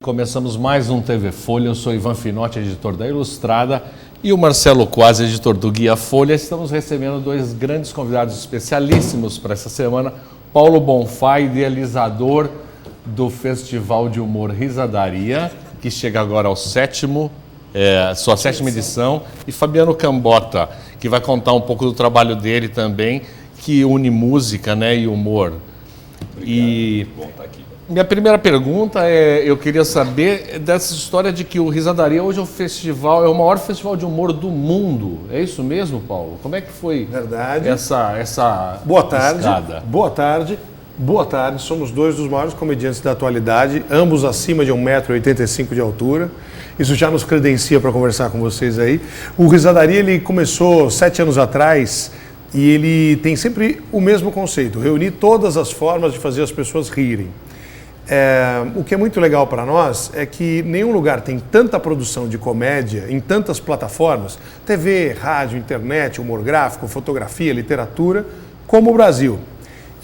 Começamos mais um TV Folha. Eu sou Ivan Finotti, editor da Ilustrada, e o Marcelo Quasi, editor do Guia Folha. Estamos recebendo dois grandes convidados especialíssimos para essa semana. Paulo Bonfá, idealizador do Festival de Humor Risadaria, que chega agora ao sua sétima edição, e Fabiano Cambota, que vai contar um pouco do trabalho dele também, que une música, né, e humor. Obrigado. Bom estar aqui. Minha primeira pergunta eu queria saber dessa história de que o Risadaria hoje é o maior festival de humor do mundo. É isso mesmo, Paulo? Como é que foi Verdade. essa Boa tarde. escada? Boa tarde. Boa tarde. Somos dois dos maiores comediantes da atualidade, ambos acima de 1,85 m de altura. Isso já nos credencia para conversar com vocês aí. O Risadaria ele começou 7 anos atrás e ele tem sempre o mesmo conceito: reunir todas as formas de fazer as pessoas rirem. O que é muito legal para nós é que nenhum lugar tem tanta produção de comédia em tantas plataformas, TV, rádio, internet, humor gráfico, fotografia, literatura, como o Brasil.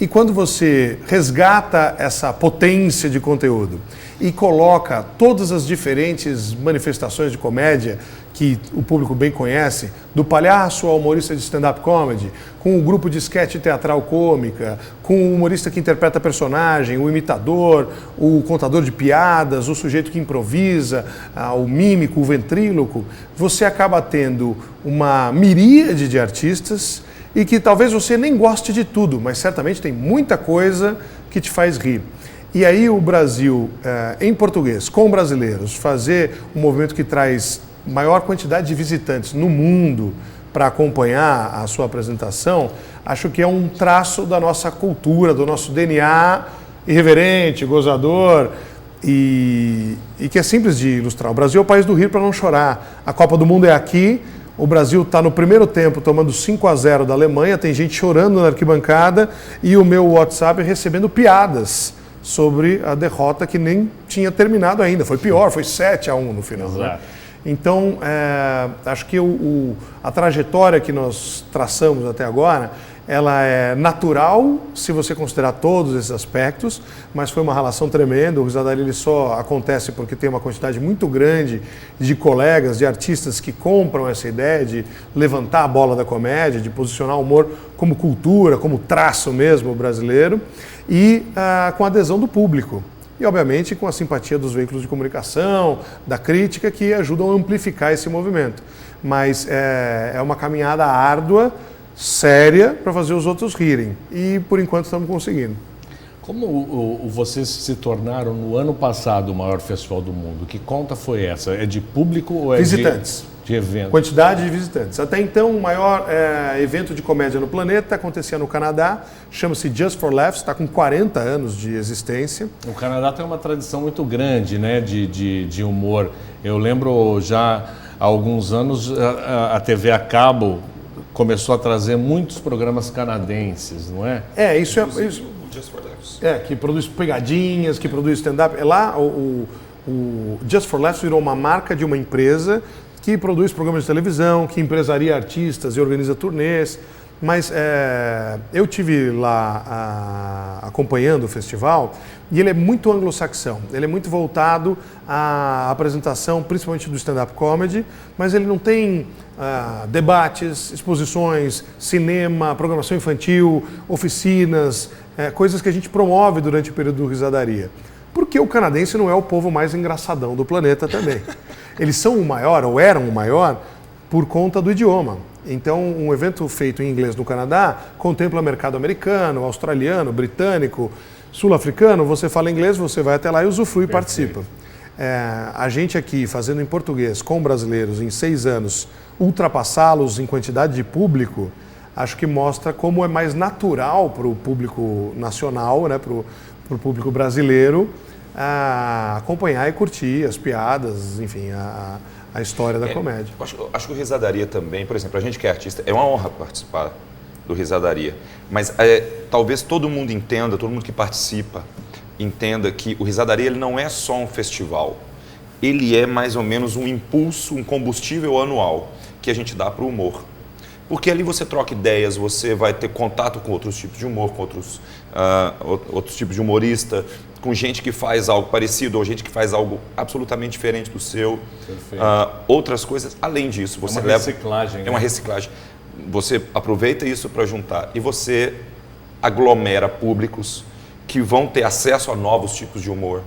E quando você resgata essa potência de conteúdo e coloca todas as diferentes manifestações de comédia que o público bem conhece, do palhaço ao humorista de stand-up comedy, com o grupo de sketch teatral cômica, com o humorista que interpreta personagem, o imitador, o contador de piadas, o sujeito que improvisa, o mímico, o ventríloco, você acaba tendo uma miríade de artistas e que talvez você nem goste de tudo, mas certamente tem muita coisa que te faz rir. E aí o Brasil, em português, com brasileiros, fazer um movimento que traz maior quantidade de visitantes no mundo para acompanhar a sua apresentação, acho que é um traço da nossa cultura, do nosso DNA irreverente, gozador e que é simples de ilustrar. O Brasil é o país do rir para não chorar. A Copa do Mundo é aqui. O Brasil está no primeiro tempo tomando 5-0 da Alemanha, tem gente chorando na arquibancada e o meu WhatsApp recebendo piadas sobre a derrota que nem tinha terminado ainda. Foi pior, foi 7-1 no final. Né? Então, acho que a trajetória que nós traçamos até agora, ela é natural, se você considerar todos esses aspectos, mas foi uma relação tremenda. O Risadaria ele só acontece porque tem uma quantidade muito grande de colegas, de artistas que compram essa ideia de levantar a bola da comédia, de posicionar o humor como cultura, como traço mesmo brasileiro, e com a adesão do público. E, obviamente, com a simpatia dos veículos de comunicação, da crítica, que ajudam a amplificar esse movimento. Mas é uma caminhada árdua, séria, para fazer os outros rirem. E, por enquanto, estamos conseguindo. Como vocês se tornaram, no ano passado, o maior festival do mundo? Que conta foi essa? É de público ou é visitantes? De evento? Quantidade de visitantes. Até então, o maior evento de comédia no planeta acontecia no Canadá, chama-se Just for Laughs, está com 40 anos de existência. O Canadá tem uma tradição muito grande, né, de humor. Eu lembro já há alguns anos a TV a cabo começou a trazer muitos programas canadenses, não é? Isso é... Isso, Just for Laughs. Que produz pegadinhas, que produz stand-up. Lá, o Just for Laughs virou uma marca de uma empresa que produz programas de televisão, que empresaria artistas e organiza turnês. Mas eu tive lá acompanhando o festival e ele é muito anglo-saxão. Ele é muito voltado à apresentação, principalmente do stand-up comedy, mas ele não tem debates, exposições, cinema, programação infantil, oficinas, coisas que a gente promove durante o período do Risadaria. Porque o canadense não é o povo mais engraçadão do planeta também. Eles são o maior, ou eram o maior, por conta do idioma. Então, um evento feito em inglês no Canadá contempla mercado americano, australiano, britânico, sul-africano. Você fala inglês, você vai até lá e usufrui e participa. A gente aqui, fazendo em português com brasileiros em 6 anos, ultrapassá-los em quantidade de público, acho que mostra como é mais natural para o público nacional, né, para o público brasileiro, acompanhar e curtir as piadas, enfim, a história da comédia. Acho que o Risadaria também, por exemplo, a gente que é artista, é uma honra participar do Risadaria, mas talvez todo mundo entenda, todo mundo que participa, entenda que o Risadaria ele não é só um festival, ele é mais ou menos um impulso, um combustível anual que a gente dá para o humor. Porque ali você troca ideias, você vai ter contato com outros tipos de humor, com outros tipos de humorista, com gente que faz algo parecido ou gente que faz algo absolutamente diferente do seu. Outras coisas, além disso, você leva... reciclagem. É uma reciclagem. Você aproveita isso para juntar e você aglomera públicos que vão ter acesso a novos tipos de humor.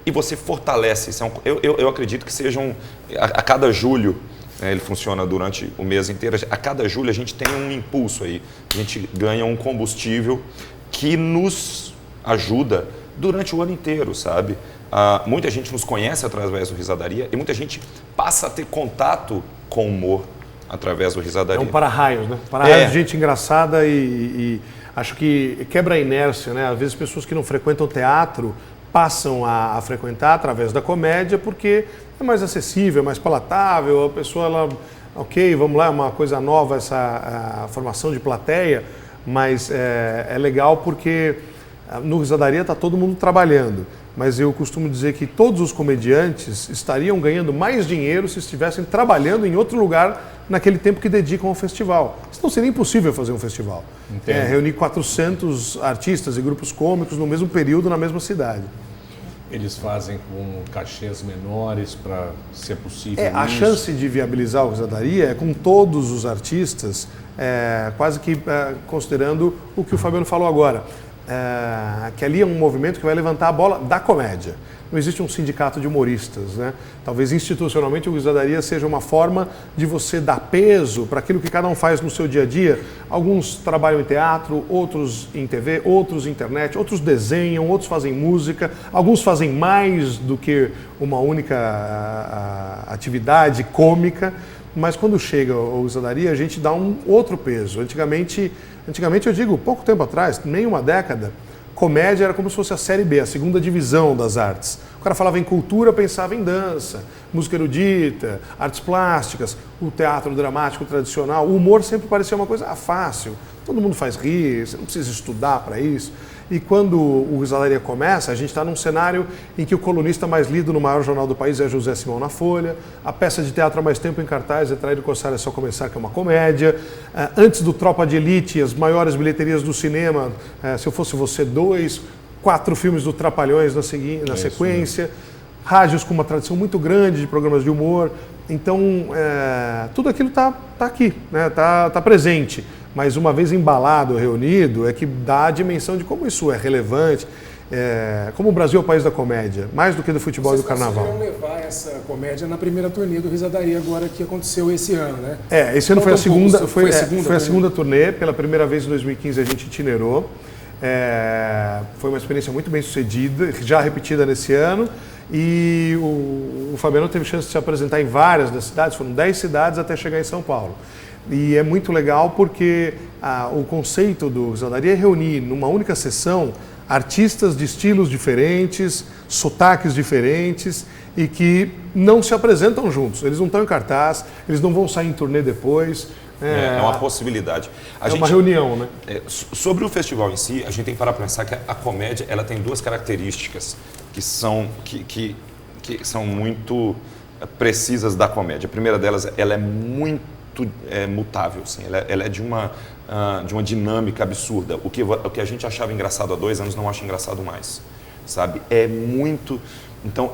E você fortalece. Eu acredito que sejam, a cada julho, ele funciona durante o mês inteiro, a cada julho a gente tem um impulso aí, a gente ganha um combustível que nos ajuda durante o ano inteiro, sabe? Muita gente nos conhece através do Risadaria e muita gente passa a ter contato com o humor através do Risadaria. É um para-raios, né? Para-raios de gente engraçada e acho que quebra a inércia, né? Às vezes pessoas que não frequentam teatro passam a frequentar através da comédia porque é mais acessível, é mais palatável, a pessoa, ela, ok, vamos lá, é uma coisa nova essa formação de plateia, mas é legal porque no Risadaria está todo mundo trabalhando. Mas eu costumo dizer que todos os comediantes estariam ganhando mais dinheiro se estivessem trabalhando em outro lugar naquele tempo que dedicam ao festival. Senão seria impossível fazer um festival. Reunir 400 artistas e grupos cômicos no mesmo período, na mesma cidade. Eles fazem com cachês menores para ser possível A chance de viabilizar o Risadaria é com todos os artistas, quase que considerando o que o Fabiano falou agora. Que ali é um movimento que vai levantar a bola da comédia. Não existe um sindicato de humoristas, né? Talvez institucionalmente o Risadaria seja uma forma de você dar peso para aquilo que cada um faz no seu dia a dia. Alguns trabalham em teatro, outros em TV, outros em internet, outros desenham, outros fazem música, alguns fazem mais do que uma única atividade cômica, mas quando chega o Risadaria a gente dá um outro peso. Antigamente eu digo, pouco tempo atrás, nem uma década, comédia era como se fosse a série B, a segunda divisão das artes. O cara falava em cultura, pensava em dança, música erudita, artes plásticas, o teatro dramático tradicional. O humor sempre parecia uma coisa fácil, todo mundo faz rir, você não precisa estudar para isso. E quando o Risadaria começa, a gente está num cenário em que o colunista mais lido no maior jornal do país é José Simão na Folha, a peça de teatro há mais tempo em cartaz é Trair e Coçar é Só Começar, que é uma comédia. Antes do Tropa de Elite, as maiores bilheterias do cinema, Se Eu Fosse Você 2, 4 filmes do Trapalhões na sequência, rádios com uma tradição muito grande de programas de humor. Então, tudo aquilo está aqui, né? Tá presente. Mas uma vez embalado, reunido, é que dá a dimensão de como isso é relevante, como o Brasil é o país da comédia, mais do que do futebol e do carnaval. Vocês conseguiram levar essa comédia na primeira turnê do Risadaria agora que aconteceu esse ano, né? Esse ano foi a segunda turnê, pela primeira vez em 2015 a gente itinerou. Foi uma experiência muito bem sucedida, já repetida nesse ano. E o Fabiano teve chance de se apresentar em várias das cidades, foram 10 cidades até chegar em São Paulo. E é muito legal porque o conceito do Risadaria é reunir numa única sessão artistas de estilos diferentes, sotaques diferentes e que não se apresentam juntos. Eles não estão em cartaz, eles não vão sair em turnê depois. É uma possibilidade. Uma reunião, né? Sobre o festival em si, a gente tem que parar para pensar que a comédia ela tem duas características que são muito precisas da comédia. A primeira delas, ela é muito mutável, assim. Ela é de uma dinâmica absurda. O que a gente achava engraçado há 2 anos não acha engraçado mais, sabe? É muito... Então,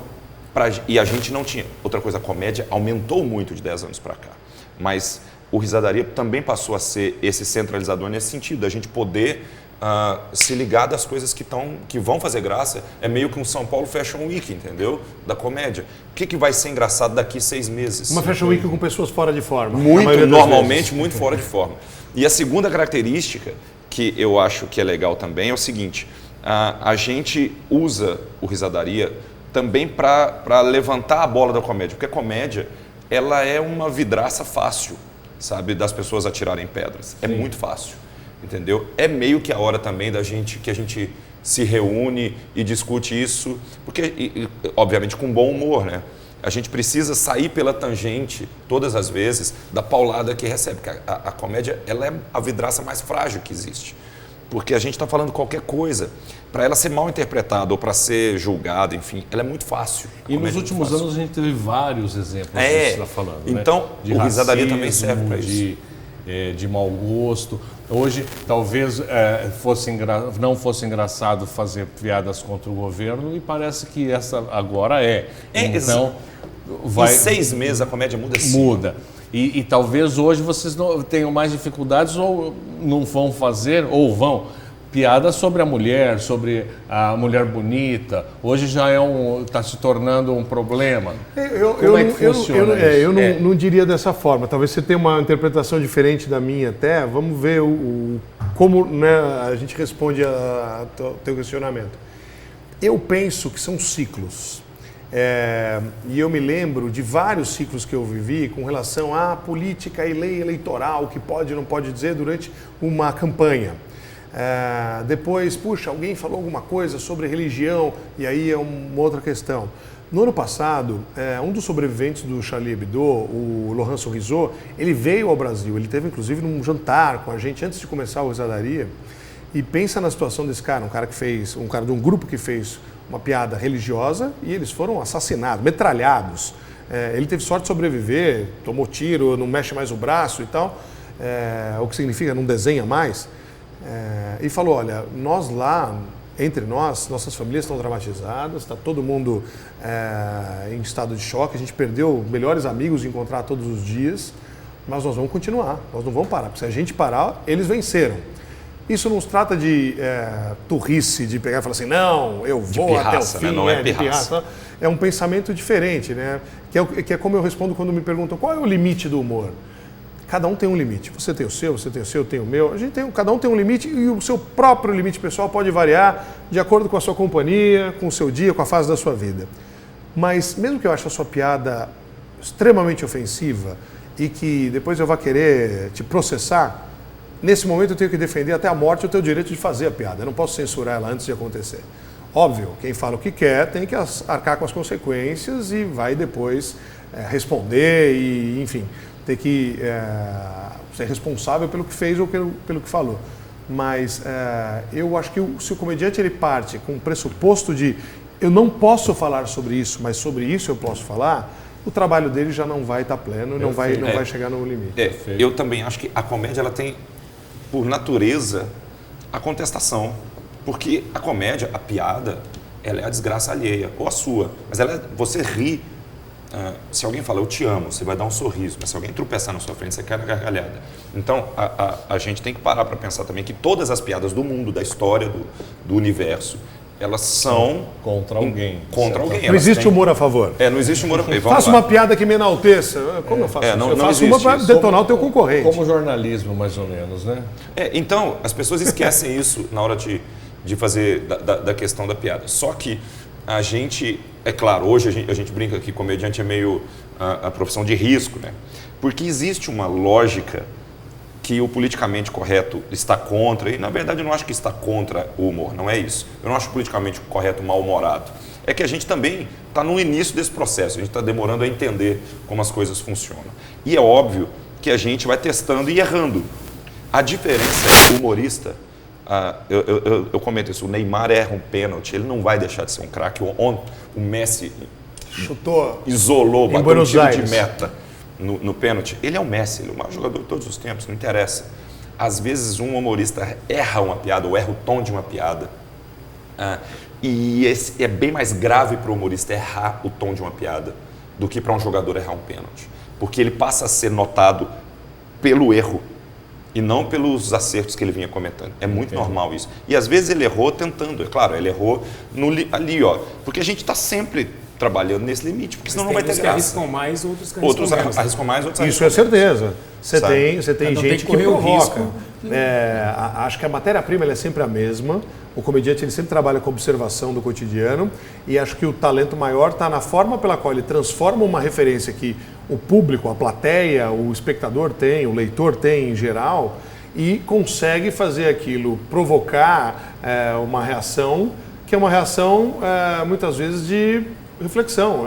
e a gente não tinha... Outra coisa, a comédia aumentou muito de 10 anos para cá, mas o Risadaria também passou a ser esse centralizador nesse sentido, a gente poder se ligar das coisas que vão fazer graça. É meio que um São Paulo Fashion Week, entendeu? Da comédia. O que vai ser engraçado daqui 6 meses? Uma Fashion Week com pessoas fora de forma. Normalmente, muito fora de forma. E a segunda característica, que eu acho que é legal também, é o seguinte. A gente usa o Risadaria também para levantar a bola da comédia. Porque a comédia, ela é uma vidraça fácil, sabe? Das pessoas atirarem pedras. É muito fácil. Entendeu? É meio que a hora também que a gente se reúne e discute isso, porque, obviamente, com bom humor, né? A gente precisa sair pela tangente, todas as vezes, da paulada que recebe, porque a comédia ela é a vidraça mais frágil que existe, porque a gente está falando qualquer coisa, para ela ser mal interpretada ou para ser julgada, enfim, ela é muito fácil. E nos últimos anos a gente teve vários exemplos disso que você está falando. Então, né? o Risadaria também serve para isso. De de mau gosto. Hoje, talvez não fosse engraçado fazer piadas contra o governo e parece que essa agora é. Então, em 6 meses a comédia muda sim. Muda. E talvez hoje vocês não tenham mais dificuldades ou não vão fazer, ou vão, piadas sobre a mulher bonita. Hoje já está se tornando um problema. Como é que funciona isso? Eu não diria dessa forma. Talvez você tenha uma interpretação diferente da minha até. Vamos ver como, né, a gente responde ao teu questionamento. Eu penso que são ciclos. E eu me lembro de vários ciclos que eu vivi com relação à política e lei eleitoral, o que pode e não pode dizer durante uma campanha. Depois, puxa, alguém falou alguma coisa sobre religião e aí é uma outra questão. No ano passado, um dos sobreviventes do Charlie Hebdo, o Laurent Sourizot, ele veio ao Brasil, ele teve inclusive num jantar com a gente antes de começar o Risadaria, e pensa na situação desse cara, um cara de um grupo que fez uma piada religiosa e eles foram assassinados, metralhados. Ele teve sorte de sobreviver, tomou tiro, não mexe mais o braço e tal, o que significa não desenha mais. E falou, olha, nós lá, entre nós, nossas famílias estão traumatizadas, está todo mundo em estado de choque, a gente perdeu melhores amigos de encontrar todos os dias, mas nós vamos continuar, nós não vamos parar, porque se a gente parar, eles venceram. Isso não se trata de turrice, de pegar e falar assim, não, eu vou até o fim, né? Não é pirraça. É um pensamento diferente, né? Que é como eu respondo quando me perguntam qual é o limite do humor. Cada um tem um limite. Você tem o seu, eu tenho o meu. Cada um tem um limite e o seu próprio limite pessoal pode variar de acordo com a sua companhia, com o seu dia, com a fase da sua vida. Mas mesmo que eu ache a sua piada extremamente ofensiva e que depois eu vá querer te processar, nesse momento eu tenho que defender até a morte o teu direito de fazer a piada. Eu não posso censurar ela antes de acontecer. Óbvio, quem fala o que quer tem que arcar com as consequências e vai depois responder e, enfim, ter que ser responsável pelo que fez ou pelo que falou. Mas eu acho que se o comediante ele parte com o pressuposto de eu não posso falar sobre isso, mas sobre isso eu posso falar, o trabalho dele já não vai estar pleno e não vai chegar no limite. Eu também acho que a comédia ela tem, por natureza, a contestação. Porque a comédia, a piada, ela é a desgraça alheia, ou a sua. Mas você ri. Se alguém fala, eu te amo, você vai dar um sorriso. Mas se alguém tropeçar na sua frente, você quer a gargalhada. Então, a gente tem que parar para pensar também que todas as piadas do mundo, da história, do universo, elas são... Contra alguém. Contra alguém. Não existe humor a favor. Não existe humor a favor. Faça uma piada que me enalteça. Como eu faço isso? Eu faço uma para detonar o teu concorrente. Como jornalismo, mais ou menos, né? Então, as pessoas esquecem isso na hora de fazer da questão da piada. Só que a gente, é claro, hoje a gente brinca que comediante é meio a profissão de risco, né? Porque existe uma lógica que o politicamente correto está contra, e na verdade eu não acho que está contra o humor, não é isso. Eu não acho politicamente correto mal-humorado. É que a gente também está no início desse processo, a gente está demorando a entender como as coisas funcionam. E é óbvio que a gente vai testando e errando. A diferença é que o humorista, eu comento isso, o Neymar erra um pênalti, ele não vai deixar de ser um craque. O Messi chutou, isolou, bateu um tiro de meta no pênalti. Ele é o Messi, ele é o maior jogador de todos os tempos, não interessa. Às vezes um humorista erra uma piada ou erra o tom de uma piada. E é bem mais grave para o humorista errar o tom de uma piada do que para um jogador errar um pênalti. Porque ele passa a ser notado pelo erro e não pelos acertos que ele vinha cometendo. É muito normal isso. E às vezes ele errou tentando, é claro, ele errou ali, ó. Porque a gente está sempre trabalhando nesse limite, porque senão não vai ter graça. Arriscam mais, outros que outros arriscam mais, outros Isso é certeza. Você tem gente que provoca. Acho que a matéria-prima é sempre a mesma. O comediante ele sempre trabalha com observação do cotidiano e acho que o talento maior está na forma pela qual ele transforma uma referência que o público, a plateia, o espectador tem, o leitor tem em geral e consegue fazer aquilo provocar uma reação que é uma reação muitas vezes de reflexão.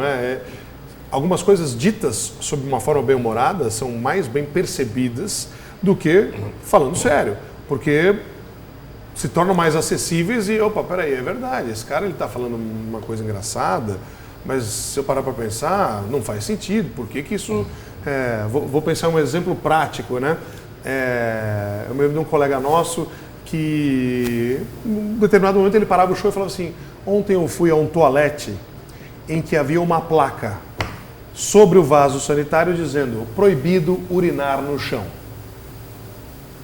Algumas coisas ditas sob uma forma bem-humorada são mais bem percebidas do que falando sério, porque se tornam mais acessíveis e, opa, peraí, é verdade, esse cara ele está falando uma coisa engraçada, mas se eu parar para pensar, não faz sentido, por que isso... Vou pensar um exemplo prático, né? Eu me lembro de um colega nosso que, em um determinado momento, ele parava o show e falava assim: ontem eu fui a um toalete em que havia uma placa sobre o vaso sanitário dizendo proibido urinar no chão.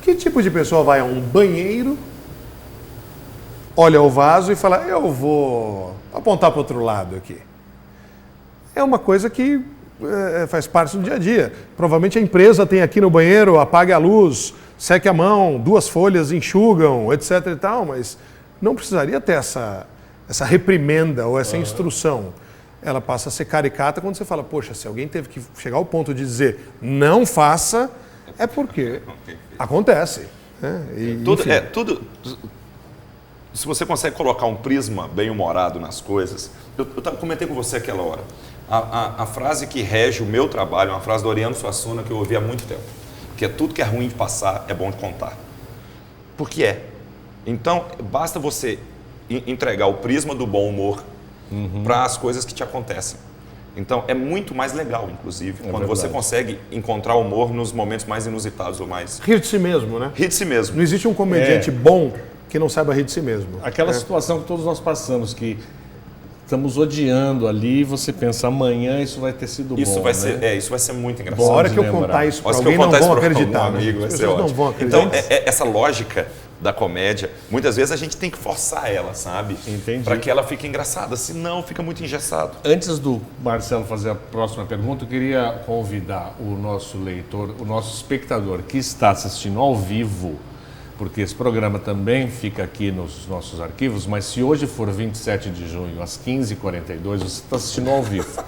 Que tipo de pessoa vai a um banheiro, olha o vaso e fala: eu vou apontar para o outro lado aqui? É uma coisa que faz parte do dia a dia. Provavelmente a empresa tem aqui no banheiro, apague a luz, seque a mão, 2 folhas enxugam, etc. e tal, mas não precisaria ter essa reprimenda ou essa instrução. Ela passa a ser caricata quando você fala: poxa, se alguém teve que chegar ao ponto de dizer não faça, é porque acontece. Né? Tudo. Se você consegue colocar um prisma bem-humorado nas coisas, eu comentei com você aquela hora. A frase que rege o meu trabalho é uma frase do Oriano Suassuna que eu ouvi há muito tempo, que é: tudo que é ruim de passar é bom de contar. Porque é. Então, basta você entregar o prisma do bom humor para as coisas que te acontecem. Então, é muito mais legal, inclusive, quando você consegue encontrar humor nos momentos mais inusitados ou mais... Rir de si mesmo, né? Rir de si mesmo. Não existe um comediante bom que não saiba rir de si mesmo. Aquela situação que todos nós passamos, que estamos odiando ali, você pensa: amanhã isso vai ter sido isso bom, vai né? ser, isso vai ser muito engraçado. A hora que eu contar isso para alguém, não vão acreditar. Amigo, As vai ser pessoas não ótimo. vão acreditar. Então, essa lógica da comédia, muitas vezes a gente tem que forçar ela, sabe? Entendi. Para que ela fique engraçada, senão fica muito engessado. Antes do Marcelo fazer a próxima pergunta, eu queria convidar o nosso leitor, o nosso espectador que está assistindo ao vivo, porque esse programa também fica aqui nos nossos arquivos, mas se hoje for 27 de junho, às 15h42, você está assistindo ao vivo.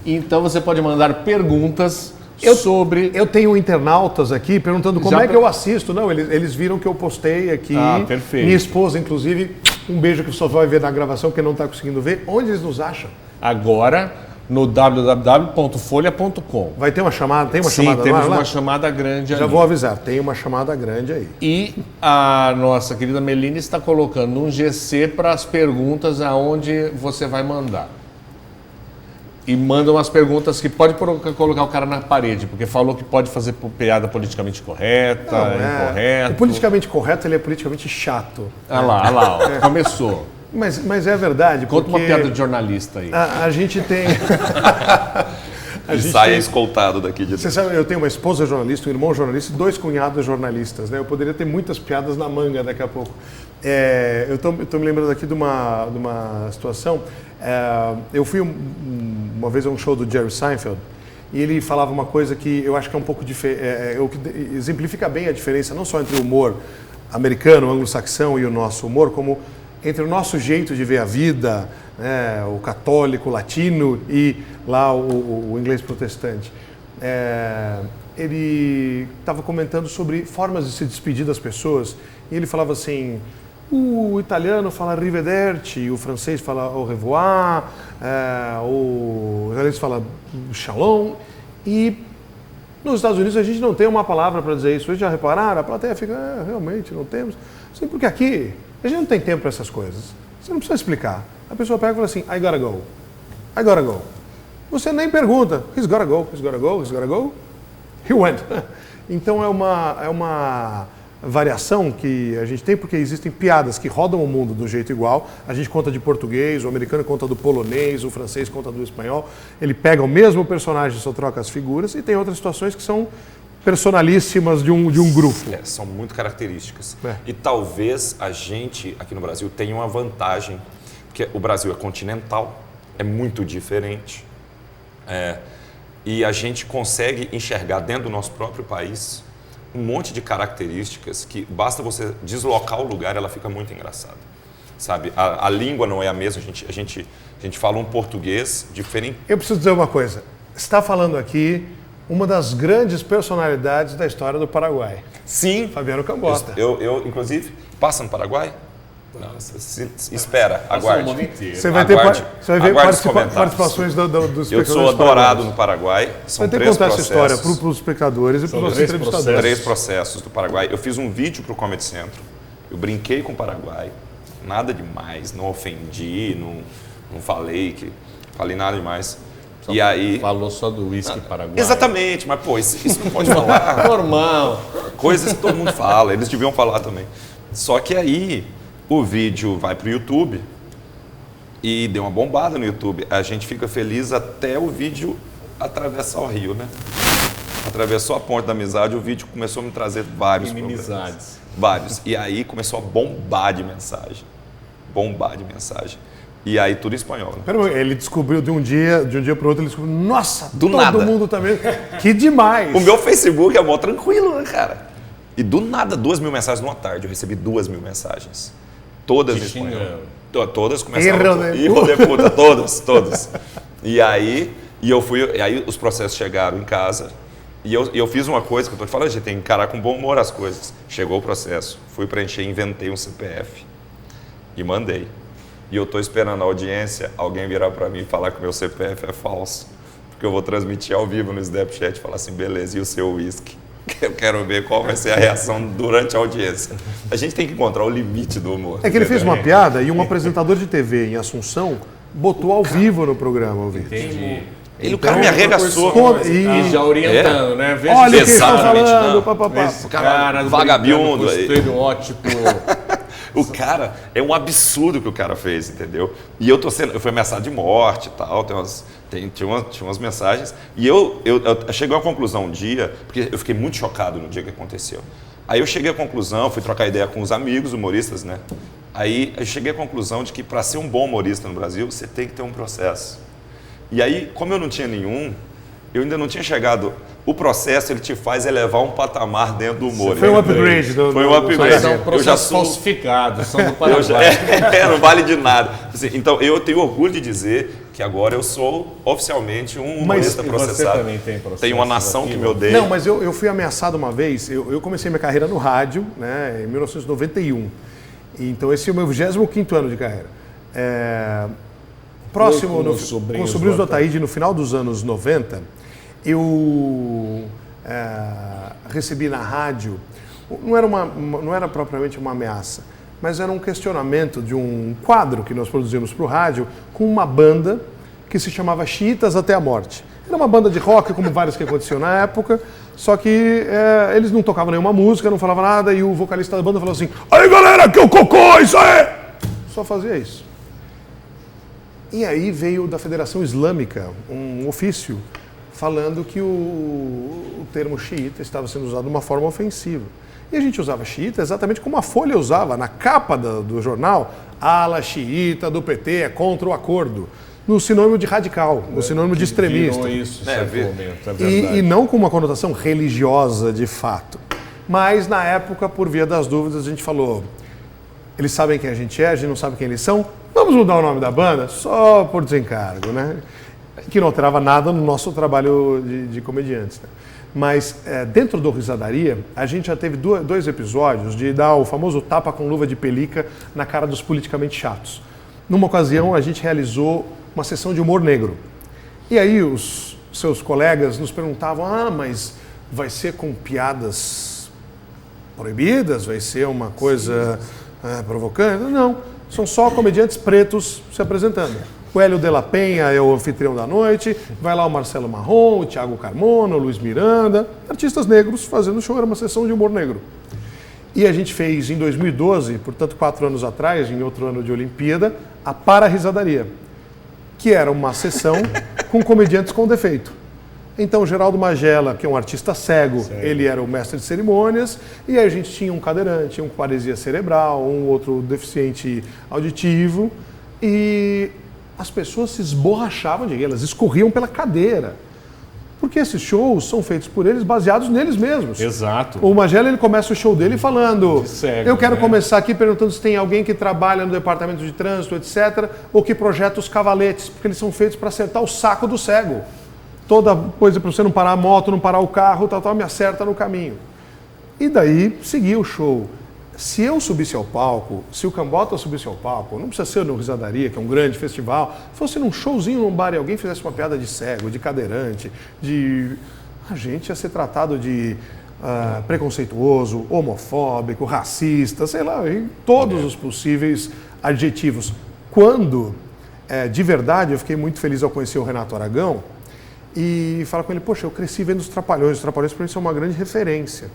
Então você pode mandar perguntas sobre... Eu tenho internautas aqui perguntando como que eu assisto. Não, eles viram que eu postei aqui. Ah, perfeito. Minha esposa, inclusive, um beijo que só vai ver na gravação, porque não está conseguindo ver. Onde eles nos acham? Agora, no www.folha.com. Vai ter uma chamada? Tem uma Sim, chamada temos lá? uma chamada grande ali. Já vou avisar, tem uma chamada grande aí. E a nossa querida Meline está colocando um GC para as perguntas aonde você vai mandar. E manda umas perguntas que pode colocar o cara na parede, porque falou que pode fazer piada politicamente correta, incorreta. O politicamente correto, ele é politicamente chato. Olha lá, ó, começou. Mas é verdade, Conta porque... uma piada de jornalista aí. A gente tem... Ele sai escoltado daqui de dentro. Você sabe, eu tenho uma esposa jornalista, um irmão jornalista e 2 cunhados jornalistas, né? Eu poderia ter muitas piadas na manga daqui a pouco. Eu tô me lembrando aqui de uma situação. Eu fui uma vez a um show do Jerry Seinfeld e ele falava uma coisa que eu acho que é um pouco diferente, exemplifica bem a diferença não só entre o humor americano, anglo-saxão e o nosso humor, como entre o nosso jeito de ver a vida, né, o católico, o latino e lá o inglês protestante. Ele estava comentando sobre formas de se despedir das pessoas e ele falava assim: o italiano fala arrivederci, o francês fala au revoir, o inglês fala shalom, e nos Estados Unidos a gente não tem uma palavra para dizer isso. Vocês já repararam? A plateia fica: realmente não temos. Sim, porque aqui a gente não tem tempo para essas coisas. Você não precisa explicar. A pessoa pega e fala assim: I gotta go. I gotta go. Você nem pergunta. He's gotta go, he's gotta go, he's gotta go. He went. Então é uma variação que a gente tem, porque existem piadas que rodam o mundo do jeito igual. A gente conta de português, o americano conta do polonês, o francês conta do espanhol. Ele pega o mesmo personagem, só troca as figuras, e tem outras situações que são personalíssimas de um grupo. São muito características. E talvez a gente, aqui no Brasil, tenha uma vantagem, porque o Brasil é continental, é muito diferente, e a gente consegue enxergar dentro do nosso próprio país um monte de características que basta você deslocar o lugar, ela fica muito engraçada. Sabe? A língua não é a mesma, a gente fala um português diferente. Eu preciso dizer uma coisa. Você está falando aqui uma das grandes personalidades da história do Paraguai. Sim. Fabiano Cambota. Eu inclusive, passa no Paraguai? Não, espera, aguarde. Você vai ver participações dos espectadores. Eu sou adorado no Paraguai. São vai ter que contar essa história para os espectadores e para os nossos entrevistadores. 3 processos do Paraguai. Eu fiz um vídeo para o Comedy Central. Eu brinquei com o Paraguai. Nada demais. Não ofendi, não falei nada demais. E aí... Falou só do uísque paraguaio. Exatamente, mas pô, isso não pode falar. Normal. Coisas que todo mundo fala, eles deviam falar também. Só que aí o vídeo vai pro YouTube e deu uma bombada no YouTube. A gente fica feliz até o vídeo atravessar o rio, né? Atravessou a ponte da amizade, o vídeo começou a me trazer vários Inimizades. Vários. E aí começou a bombar de mensagem. Bombar de mensagem. E aí tudo em espanhol. Né? Pera, ele descobriu de um dia para o outro, ele descobriu, nossa, Do todo nada. mundo também. Que demais! O meu Facebook é mó tranquilo, né, cara? E do nada, 2.000 mensagens numa tarde. Eu recebi 2.000 mensagens. Todas em espanhol. Todas começaram... Hijo de puta, todas. E aí os processos chegaram em casa. E eu fiz uma coisa que eu tô te falando, a gente tem que encarar com bom humor as coisas. Chegou o processo, fui preencher, inventei um CPF e mandei. E eu tô esperando a audiência, alguém virar para mim e falar que o meu CPF é falso. Porque eu vou transmitir ao vivo no Snapchat e falar assim, beleza, e o seu whisky? Eu quero ver qual vai ser a reação durante a audiência. A gente tem que encontrar o limite do humor. É que ele fez uma piada e um apresentador de TV em Assunção botou ao vivo no programa. O vídeo. Entendi. O cara me arregaçou. E já orientando, né? Veja Olha o que eles estão Exatamente, falando, não. papapá. esse cara vagabundo brigando com aí. estereótipo. O cara, é um absurdo que o cara fez, entendeu? E eu fui ameaçado de morte e tal, tinha umas mensagens. E eu cheguei à conclusão um dia, porque eu fiquei muito chocado no dia que aconteceu. Aí eu cheguei à conclusão, fui trocar ideia com os amigos humoristas, né? Aí eu cheguei à conclusão de que para ser um bom humorista no Brasil, você tem que ter um processo. E aí, como eu não tinha nenhum, eu ainda não tinha chegado... O processo, ele te faz elevar um patamar dentro do humor. Foi um upgrade. Foi um upgrade. São Eu já processos sou... falsificados, são do Paraguai. não vale de nada. Assim, então, eu tenho orgulho de dizer que agora eu sou oficialmente um humorista processado. Você também tem processo. Tem uma nação que me odeia. Não, mas eu fui ameaçado uma vez, eu comecei minha carreira no rádio, né, em 1991. Então esse é o meu 25º ano de carreira. Próximo, com os sobrinhos do Ataíde, no final dos anos 90, eu recebi na rádio, não era propriamente uma ameaça, mas era um questionamento de um quadro que nós produzimos para o rádio com uma banda que se chamava Xiitas Até a Morte. Era uma banda de rock, como várias que aconteciam na época, só que eles não tocavam nenhuma música, não falavam nada, e o vocalista da banda falou assim, aí galera, que é o cocô, isso aí! Só fazia isso. E aí veio da Federação Islâmica um ofício falando que o termo xiita estava sendo usado de uma forma ofensiva. E a gente usava xiita exatamente como a Folha usava, na capa do jornal, ala xiita do PT é contra o acordo, no sinônimo de radical, no sinônimo de extremista. Virou isso, certo momento, é verdade. E não com uma conotação religiosa de fato. Mas na época, por via das dúvidas, a gente falou, eles sabem quem a gente não sabe quem eles são, vamos mudar o nome da banda? Só por desencargo, né? Que não alterava nada no nosso trabalho de comediantes. Né? Mas dentro do Risadaria, a gente já teve dois episódios de dar o famoso tapa com luva de pelica na cara dos politicamente chatos. Numa ocasião, a gente realizou uma sessão de humor negro. E aí os seus colegas nos perguntavam, mas vai ser com piadas proibidas? Vai ser uma coisa provocante? Não, são só comediantes pretos se apresentando. O Hélio de la Penha é o anfitrião da noite, vai lá o Marcelo Marrom, o Thiago Carmona, o Luiz Miranda, artistas negros fazendo show, era uma sessão de humor negro. E a gente fez em 2012, portanto 4 anos atrás, em outro ano de Olimpíada, a Para-Risadaria, que era uma sessão com comediantes com defeito. Então, Geraldo Magela, que é um artista cego, ele era o mestre de cerimônias, e aí a gente tinha um cadeirante, um com paresia cerebral, um outro deficiente auditivo, e as pessoas se esborrachavam de rir, elas escorriam pela cadeira. Porque esses shows são feitos por eles, baseados neles mesmos. Exato. O Magela, ele começa o show dele falando, cego, eu quero né? começar aqui perguntando se tem alguém que trabalha no departamento de trânsito, etc., ou que projeta os cavaletes, porque eles são feitos para acertar o saco do cego. Toda coisa para você não parar a moto, não parar o carro, tal, me acerta no caminho. E daí, seguia o show. Se eu subisse ao palco, se o Cambota subisse ao palco, não precisa ser no Risadaria, que é um grande festival, fosse num showzinho num bar e alguém fizesse uma piada de cego, de cadeirante, a gente ia ser tratado de preconceituoso, homofóbico, racista, sei lá, em todos os possíveis adjetivos. Quando, de verdade, eu fiquei muito feliz ao conhecer o Renato Aragão, e fala com ele, poxa, eu cresci vendo os Trapalhões para mim são uma grande referência.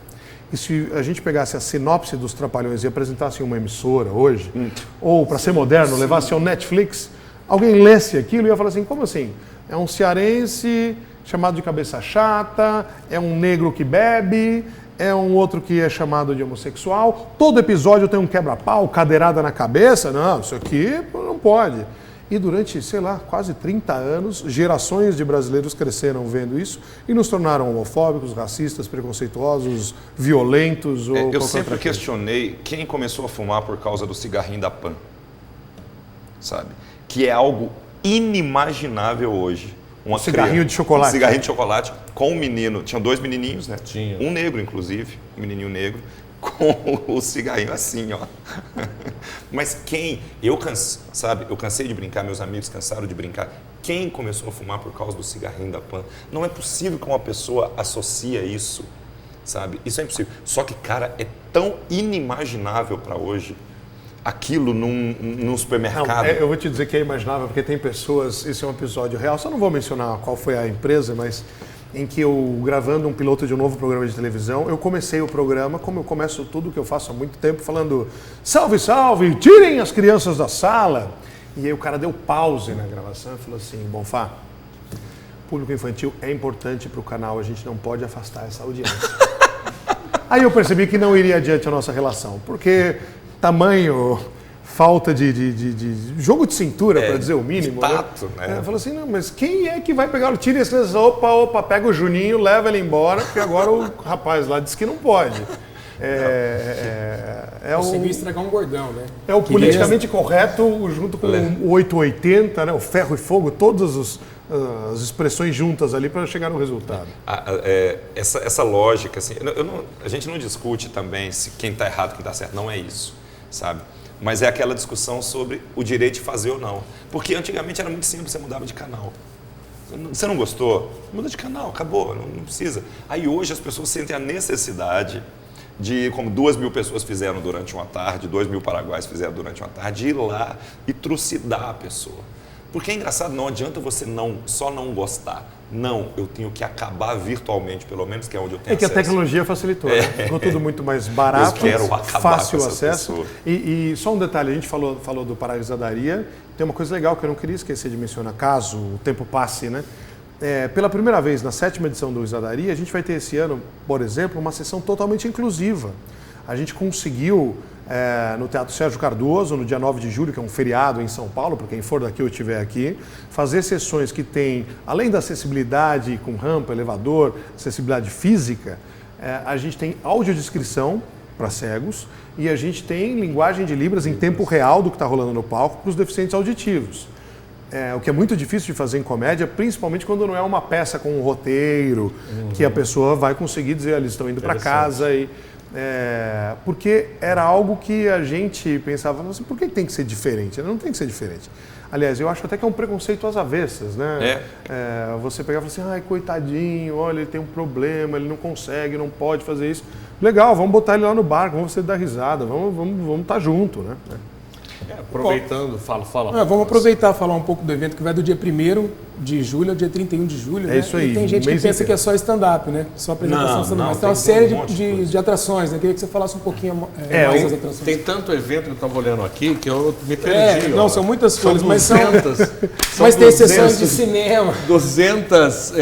E se a gente pegasse a sinopse dos Trapalhões e apresentasse em uma emissora hoje, ou para ser moderno, levasse ao Netflix, alguém lesse aquilo e ia falar assim, como assim? É um cearense chamado de cabeça chata, é um negro que bebe, é um outro que é chamado de homossexual, todo episódio tem um quebra-pau, cadeirada na cabeça, não, isso aqui não pode. E durante, sei lá, quase 30 anos, gerações de brasileiros cresceram vendo isso e nos tornaram homofóbicos, racistas, preconceituosos, violentos ou Eu sempre questionei quem começou a fumar por causa do cigarrinho da Pan, sabe? Que é algo inimaginável hoje. Um cigarrinho de chocolate. Um cigarrinho de chocolate com um menino, tinham 2 menininhos, né? Tinha. Um negro, inclusive, um menininho negro, com o cigarrinho assim, ó. Mas quem, eu cansei de brincar, meus amigos cansaram de brincar. Quem começou a fumar por causa do cigarrinho da Pan? Não é possível que uma pessoa associe isso, sabe? Isso é impossível. Só que, cara, é tão inimaginável para hoje aquilo num supermercado. Não, eu vou te dizer que é imaginável, porque tem pessoas, esse é um episódio real, só não vou mencionar qual foi a empresa, mas em que eu, gravando um piloto de um novo programa de televisão, eu comecei o programa, como eu começo tudo que eu faço há muito tempo, falando salve, salve, tirem as crianças da sala. E aí o cara deu pause na gravação e falou assim, Bonfá, público infantil é importante para o canal, a gente não pode afastar essa audiência. Aí eu percebi que não iria adiante a nossa relação, porque tamanho, falta de jogo de cintura, para dizer o mínimo. Tato, né? Falou assim, não, mas quem é que vai pegar o tiro e as crianças? Opa, pega o Juninho, leva ele embora, porque agora o rapaz lá disse que não pode. Conseguiu estragar um gordão, né? É o politicamente correto, junto com o 880, né, o ferro e fogo, todas as expressões juntas ali para chegar no resultado. Essa lógica, assim, a gente não discute também se quem está errado, quem está certo, não é isso, sabe? Mas é aquela discussão sobre o direito de fazer ou não. Porque antigamente era muito simples, você mudava de canal. Você não gostou? Muda de canal, acabou, não precisa. Aí hoje as pessoas sentem a necessidade de, como 2.000 pessoas fizeram durante uma tarde, 2.000 paraguaios fizeram durante uma tarde, ir lá e trucidar a pessoa. Porque é engraçado, não adianta você só não gostar. Não, eu tenho que acabar virtualmente, pelo menos, que é onde eu tenho acesso. É que a tecnologia facilitou, né? Ficou tudo muito mais barato, fácil acesso. E só um detalhe, a gente falou do Paralisadaria, tem uma coisa legal que eu não queria esquecer de mencionar, caso o tempo passe, né? Pela primeira vez, na 7ª edição do Risadaria, a gente vai ter esse ano, por exemplo, uma sessão totalmente inclusiva. A gente conseguiu, no Teatro Sérgio Cardoso, no dia 9 de julho, que é um feriado em São Paulo, para quem for daqui ou estiver aqui, fazer sessões que tem, além da acessibilidade com rampa, elevador, acessibilidade física, a gente tem audiodescrição para cegos e a gente tem linguagem de Libras em tempo real do que está rolando no palco para os deficientes auditivos. O que é muito difícil de fazer em comédia, principalmente quando não é uma peça com um roteiro, que a pessoa vai conseguir dizer, eles estão indo para casa. Porque era algo que a gente pensava, assim, por que tem que ser diferente? Não tem que ser diferente. Aliás, eu acho até que é um preconceito às avessas, né? Você pegar e falar assim, ai, coitadinho, olha, ele tem um problema, ele não consegue, não pode fazer isso. Legal, vamos botar ele lá no barco, vamos você dar risada, vamos estar junto, né? Aproveitando, fala. Vamos aproveitar e falar um pouco do evento que vai do dia 1º de julho ao dia 31 de julho. É isso aí. E tem gente que pensa inteiro que é só stand-up, né? Só apresentação stand-up. Mas tem uma série de atrações, né? Queria que você falasse um pouquinho mais das atrações. Tem tanto evento que eu estava olhando aqui que eu me perdi. Não, são muitas coisas, mas são... São mas tem sessões de cinema. 200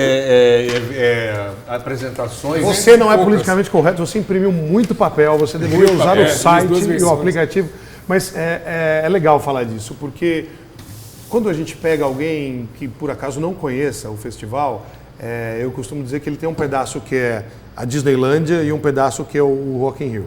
apresentações. Você não é politicamente correto, você imprimiu muito papel, você deveria usar o site e o aplicativo. Mas é legal falar disso, porque quando a gente pega alguém que por acaso não conheça o festival, eu costumo dizer que ele tem um pedaço que é a Disneylândia e um pedaço que é o Rock in Rio.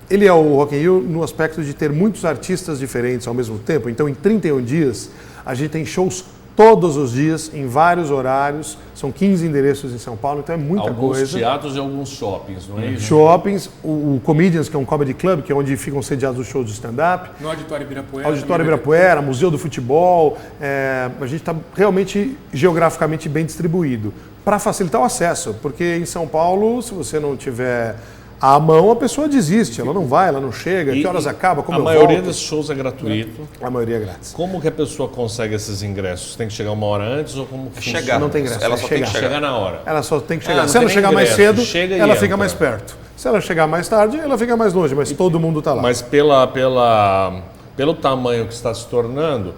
Ele é o Rock in Rio no aspecto de ter muitos artistas diferentes ao mesmo tempo. Então, em 31 dias, a gente tem shows todos os dias, em vários horários. São 15 endereços em São Paulo, então é muita coisa. Alguns teatros e alguns shoppings, não é isso? Shoppings, o Comedians, que é um comedy club, que é onde ficam sediados os shows de stand-up. No Auditório Ibirapuera. Auditório Ibirapuera, Museu do Futebol. A gente está realmente geograficamente bem distribuído, para facilitar o acesso, porque em São Paulo, se você não tiver À mão a pessoa desiste, ela não vai, ela não chega, que horas acaba, como a eu maioria volto? desses shows é gratuito. A maioria é grátis. Como que a pessoa consegue esses ingressos? Tem que chegar uma hora antes ou como que funciona? Chegar. Não tem ingresso, Ela é só tem que chegar. Chegar na hora. Ela só tem que chegar. não Se tem ela nem chegar mais ingresso, cedo, chega e ela entra. fica mais perto. Se ela chegar mais tarde, ela fica mais longe, mas todo mundo está lá. Mas pelo tamanho que está se tornando,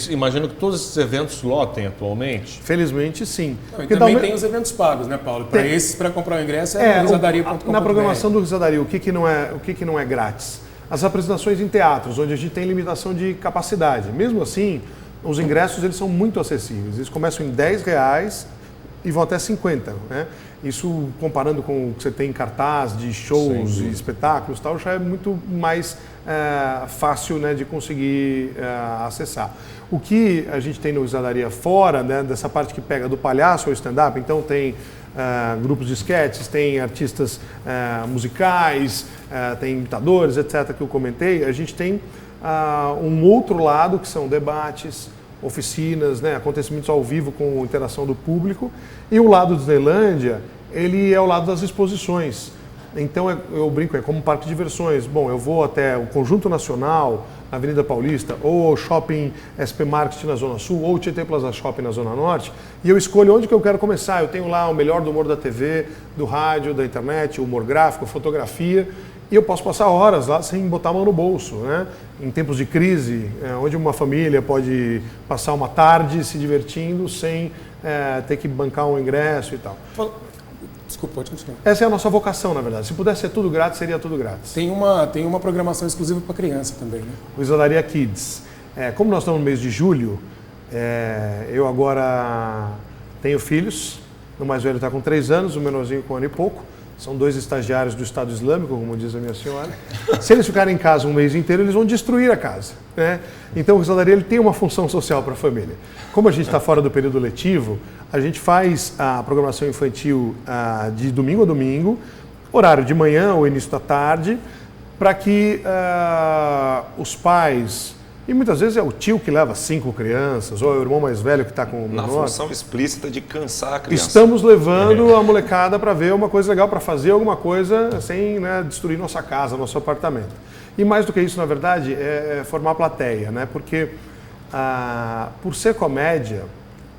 imagino que todos esses eventos lotem atualmente. Felizmente, sim. Não, e também tem os eventos pagos, né, Paulo? Para esses, para comprar o ingresso, é risadaria.com.br. Na programação do Risadaria, o que não é grátis? As apresentações em teatros, onde a gente tem limitação de capacidade. Mesmo assim, os ingressos eles são muito acessíveis. Eles começam em R$10 e vão até 50, né? Isso, comparando com o que você tem em cartaz de shows e espetáculos, tal, já é muito mais fácil, né, de conseguir acessar. O que a gente tem no Risadaria fora, né, dessa parte que pega do palhaço ao stand-up, então tem grupos de sketches, tem artistas musicais, tem imitadores, etc., que eu comentei, a gente tem um outro lado que são debates, oficinas, né, acontecimentos ao vivo com interação do público, e o lado do Disneylândia, ele é o lado das exposições. Então eu brinco, é como um parque de diversões. Bom, eu vou até o Conjunto Nacional, na Avenida Paulista, ou Shopping SP Market na Zona Sul, ou Tietê Plaza Shopping na Zona Norte, e eu escolho onde que eu quero começar. Eu tenho lá o melhor do humor da TV, do rádio, da internet, humor gráfico, fotografia, e eu posso passar horas lá sem botar a mão no bolso, né? Em tempos de crise, onde uma família pode passar uma tarde se divertindo sem ter que bancar um ingresso e tal. Desculpa, pode continuar. Essa é a nossa vocação, na verdade. Se pudesse ser tudo grátis, seria tudo grátis. Tem uma programação exclusiva para criança também, né? O Risadaria Kids. Como nós estamos no mês de julho, eu agora tenho filhos. O mais velho está com 3 anos, o menorzinho com 1 ano e pouco. São 2 estagiários do Estado Islâmico, como diz a minha senhora. Se eles ficarem em casa um mês inteiro, eles vão destruir a casa, né? Então o Risadaria ele tem uma função social para a família. Como a gente está fora do período letivo, a gente faz a programação infantil de domingo a domingo, horário de manhã ou início da tarde, para que os pais... E muitas vezes é o tio que leva 5 crianças, ou é o irmão mais velho que está com o menor. Na função explícita de cansar a criança. Estamos levando a molecada para ver uma coisa legal, para fazer alguma coisa sem, né, destruir nossa casa, nosso apartamento. E mais do que isso, na verdade, é formar plateia, né? Porque por ser comédia,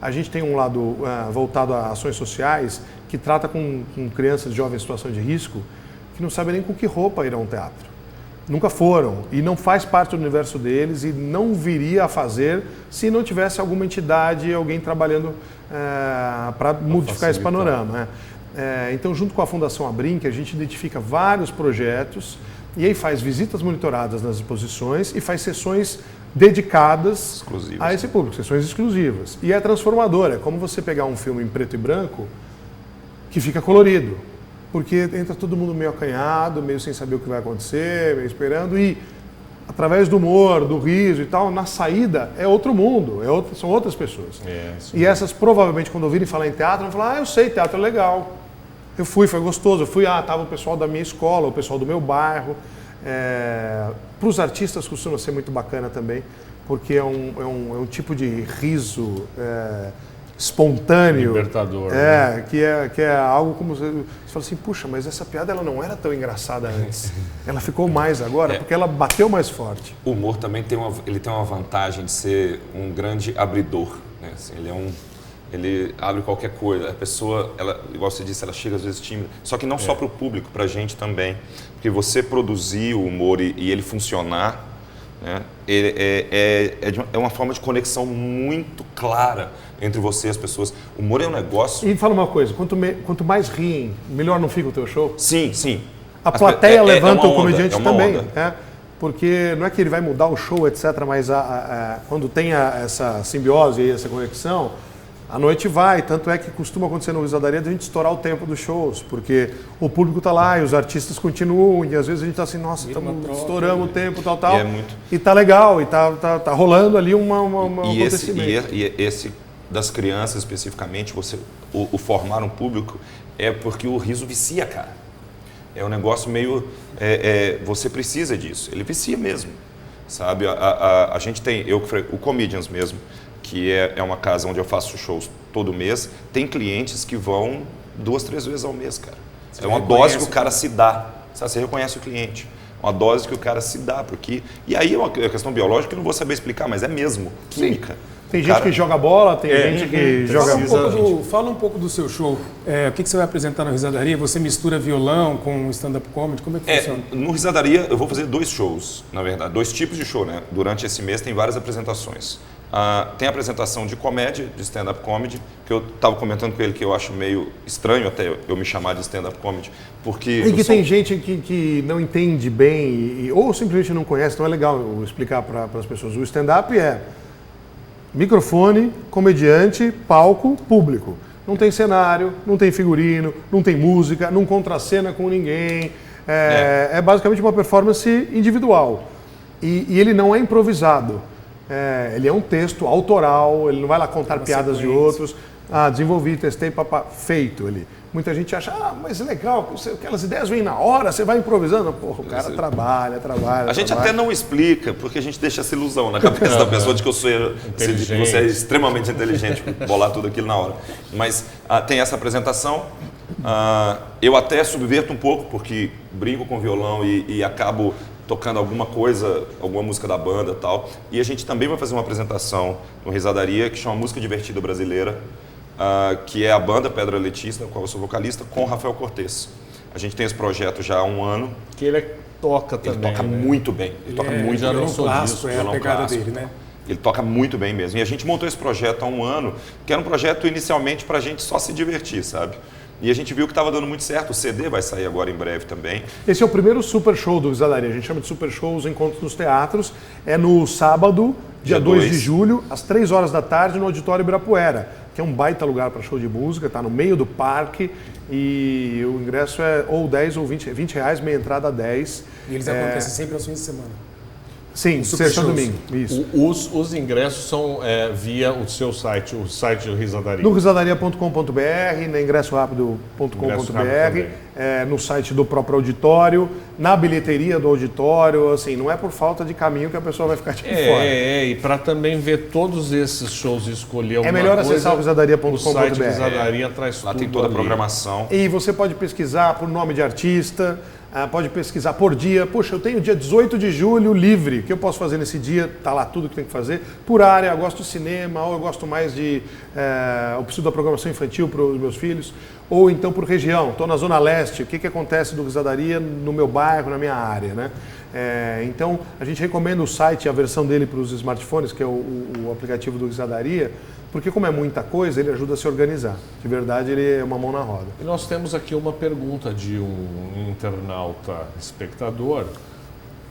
a gente tem um lado voltado a ações sociais que trata com crianças jovens em situação de risco que não sabem nem com que roupa ir a um teatro. Nunca foram e não faz parte do universo deles e não viria a fazer se não tivesse alguma entidade, alguém trabalhando para modificar esse panorama. Então, junto com a Fundação Abrinq, a gente identifica vários projetos e aí faz visitas monitoradas nas exposições e faz sessões dedicadas a esse público, sessões exclusivas. E é transformador, é como você pegar um filme em preto e branco que fica colorido. Porque entra todo mundo meio acanhado, meio sem saber o que vai acontecer, meio esperando, e através do humor, do riso e tal, na saída é outro mundo, são outras pessoas. E essas provavelmente, quando ouvirem falar em teatro, vão falar, eu sei, teatro é legal. Eu fui, foi gostoso, eu fui, tava o pessoal da minha escola, o pessoal do meu bairro. Para os artistas costuma ser muito bacana também, porque é um tipo de riso... espontâneo, libertador, né? que é algo como você fala assim, puxa, mas essa piada ela não era tão engraçada antes, ela ficou mais agora porque ela bateu mais forte. O humor também tem uma vantagem de ser um grande abridor, né? Assim, ele abre qualquer coisa. A pessoa, igual você disse, ela chega às vezes tímida, só que não só para o público, para a gente também, porque você produzir o humor e ele funcionar, né? É uma forma de conexão muito clara entre você e as pessoas. O humor é um negócio... E fala uma coisa, quanto mais riem, melhor não fica o teu show? Sim, sim. A plateia levanta o comediante também. Onda. Porque não é que ele vai mudar o show, etc., mas quando tem essa simbiose e essa conexão, a noite vai. Tanto é que costuma acontecer no Risadaria de a gente estourar o tempo dos shows, porque o público está lá e os artistas continuam, e às vezes a gente está assim, nossa, estouramos o tempo, tal. E tá legal, e tá rolando ali um acontecimento. E esse das crianças especificamente, o formar um público, é porque o riso vicia, cara. É um negócio meio... você precisa disso, ele vicia mesmo, sabe? A gente tem, o Comedians mesmo, que é uma casa onde eu faço shows todo mês, tem clientes que vão 2, 3 vezes ao mês, cara. É uma dose que o cara se dá. Sabe? Você reconhece o cliente. Uma dose que o cara se dá. Porque... E aí é uma questão biológica que eu não vou saber explicar, mas é mesmo. Química. Tem gente que joga bola, tem gente que joga... Fala um pouco do seu show. O que você vai apresentar na Risadaria? Você mistura violão com stand-up comedy? Como é que funciona? No Risadaria eu vou fazer 2 shows, na verdade. 2 tipos de show, né? Durante esse mês tem várias apresentações. Tem a apresentação de comédia, de stand-up comedy, que eu estava comentando com ele que eu acho meio estranho até eu me chamar de stand-up comedy, porque... E que tem gente que não entende bem ou simplesmente não conhece, então é legal eu explicar para as pessoas. O stand-up é microfone, comediante, palco, público. Não tem cenário, não tem figurino, não tem música, não contracena com ninguém. É basicamente uma performance individual. E ele não é improvisado. Ele é um texto autoral, ele não vai lá contar piadas de outros. Desenvolvi, testei, papá, feito ali. Muita gente acha, mas é legal, aquelas ideias vêm na hora, você vai improvisando. Porra, o cara trabalha. A gente até não explica, porque a gente deixa essa ilusão na cabeça da pessoa de que você é extremamente inteligente, bolar tudo aquilo na hora. Mas tem essa apresentação. Eu até subverto um pouco, porque brinco com violão e acabo tocando alguma coisa, alguma música da banda e tal. E a gente também vai fazer uma apresentação no Risadaria que chama Música Divertida Brasileira, que é a banda Pedra Letícia, da qual eu sou vocalista, com o Rafael Cortez. A gente tem esse projeto já há 1 ano. Que ele toca também. Ele toca muito bem. Ele toca muito bem. Violão clássico, é a pegada dele, né? Ele toca muito bem mesmo. E a gente montou esse projeto há 1 ano, que era um projeto inicialmente para a gente só se divertir, sabe? E a gente viu que estava dando muito certo. O CD vai sair agora em breve também. Esse é o primeiro super show do Risadaria. A gente chama de super show os encontros nos teatros. É no sábado, dia 2 de julho, às 3 horas da tarde, no Auditório Ibirapuera, que é um baita lugar para show de música, está no meio do parque. E o ingresso é ou 10 ou 20 reais, meia entrada 10. E eles acontecem sempre aos fins de semana. Sim, sexta e domingo. Isso. Os ingressos são via o seu site, o site do Risadaria. No risadaria.com.br, na ingressorapido.com.br, no site do próprio auditório, na bilheteria do auditório, assim, não é por falta de caminho que a pessoa vai ficar de fora. E para também ver todos esses shows e escolher uma coisa... É melhor acessar o risadaria.com.br. O site Risadaria traz Lá tudo tem toda ali. a programação. E você pode pesquisar por nome de artista, pode pesquisar por dia. Poxa, eu tenho dia 18 de julho livre. O que eu posso fazer nesse dia? Está lá tudo que tem que fazer. Por área, eu gosto de cinema, ou eu gosto mais de... eu preciso da programação infantil para os meus filhos. Ou então por região. Estou na Zona Leste. O que acontece do Risadaria no meu bairro, na minha área, né? Então, a gente recomenda o site, a versão dele para os smartphones, que é o aplicativo do Risadaria, porque como é muita coisa, ele ajuda a se organizar. De verdade, ele é uma mão na roda. E nós temos aqui uma pergunta de um internauta espectador.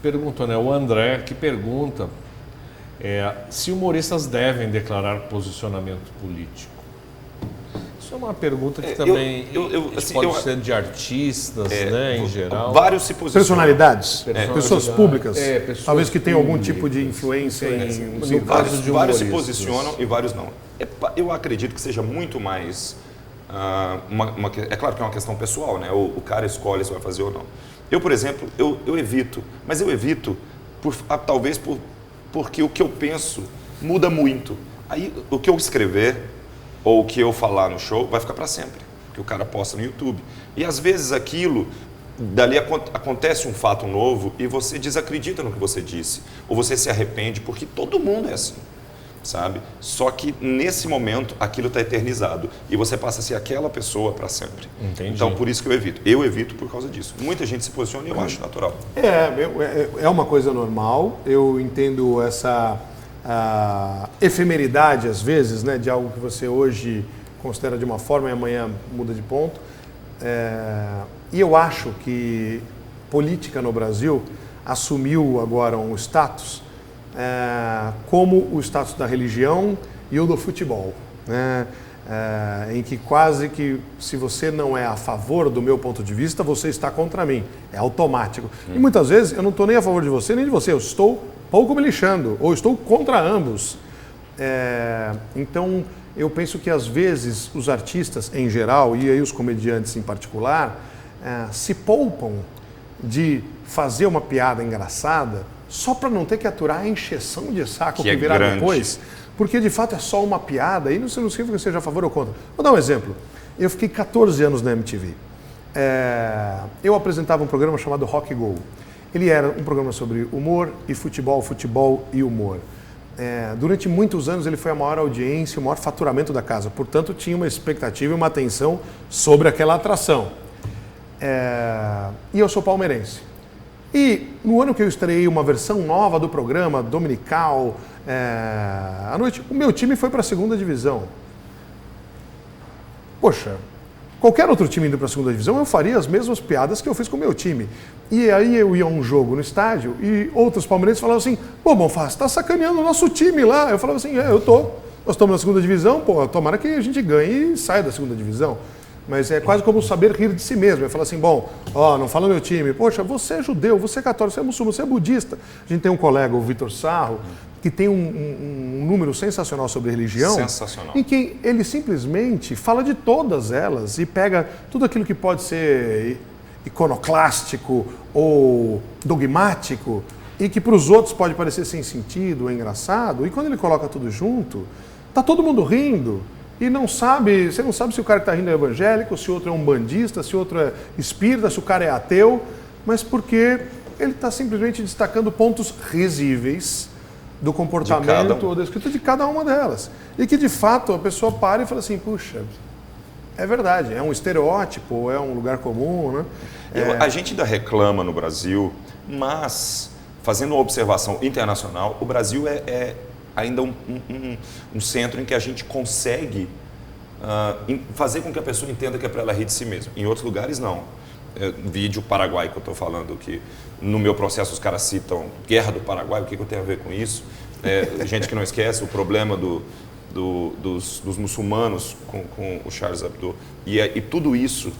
Pergunta, né? O André, que pergunta se humoristas devem declarar posicionamento político. Isso é uma pergunta que também pode ser de artistas, né, em geral. Vários se posicionam. Personalidades, pessoas públicas, pessoas talvez que tenham algum públicas. tipo de influência em... No caso de Vários se humoristas. posicionam e vários não. Eu acredito que seja muito mais... é claro que é uma questão pessoal, né? O cara escolhe se vai fazer ou não. Eu, por exemplo, eu evito. Mas eu evito talvez porque o que eu penso muda muito. Aí o que eu escrever ou o que eu falar no show vai ficar para sempre. Que o cara posta no YouTube. E às vezes aquilo... Dali acontece um fato novo e você desacredita no que você disse. Ou você se arrepende, porque todo mundo é assim, sabe? Só que nesse momento aquilo está eternizado e você passa a ser aquela pessoa para sempre. Entendi. Então por isso que eu evito. Eu evito por causa disso. Muita gente se posiciona e eu acho natural. É uma coisa normal. Eu entendo essa efemeridade, às vezes, né, de algo que você hoje considera de uma forma e amanhã muda de ponto. E eu acho que política no Brasil assumiu agora um status como o status da religião e o do futebol, né? Em que quase que se você não é a favor do meu ponto de vista, você está contra mim. É automático. E muitas vezes eu não estou nem a favor de você nem de você, eu estou pouco me lixando ou estou contra ambos. Então eu penso que às vezes os artistas em geral e aí os comediantes em particular se poupam de fazer uma piada engraçada só para não ter que aturar a encheção de saco que virá depois, porque de fato é só uma piada e não significa que seja a favor ou contra. Vou dar um exemplo. Eu fiquei 14 anos na MTV eu apresentava um programa chamado Rock Go. Ele era um programa sobre humor e futebol, futebol e humor. Durante muitos anos ele foi a maior audiência, o maior faturamento da casa. Portanto, tinha uma expectativa e uma atenção sobre aquela atração. E eu sou palmeirense. E no ano que eu estreiei uma versão nova do programa, dominical, à noite, o meu time foi para a segunda divisão. Poxa, qualquer outro time indo para a segunda divisão, eu faria as mesmas piadas que eu fiz com o meu time. E aí eu ia a um jogo no estádio e outros palmeirenses falavam assim, pô, Bonfá, você tá sacaneando o nosso time lá. Eu falava assim, eu tô. Nós estamos na segunda divisão, pô, tomara que a gente ganhe e saia da segunda divisão. Mas é quase como saber rir de si mesmo. Eu falo assim, bom, não fala meu time. Poxa, você é judeu, você é católico, você é muçulmano, você é budista. A gente tem um colega, o Vitor Sarro, que tem um número sensacional sobre religião. Sensacional. Em que ele simplesmente fala de todas elas e pega tudo aquilo que pode ser iconoclástico ou dogmático e que para os outros pode parecer sem sentido ou engraçado. E quando ele coloca tudo junto, tá todo mundo rindo. E você não sabe se o cara que está rindo é evangélico, se o outro é um bandista, se o outro é espírita, se o cara é ateu, mas porque ele está simplesmente destacando pontos risíveis do comportamento ou da escrita de cada uma delas. E que, de fato, a pessoa para e fala assim, puxa, é verdade, é um estereótipo, é um lugar comum, né? A gente ainda reclama no Brasil, mas, fazendo uma observação internacional, o Brasil é ainda um centro em que a gente consegue fazer com que a pessoa entenda que é para ela rir de si mesma. Em outros lugares, não. Vídeo Paraguai que eu estou falando, que no meu processo os caras citam Guerra do Paraguai, o que eu tenho a ver com isso? Gente que não esquece o problema dos muçulmanos com o Charles Hebdo. E tudo isso,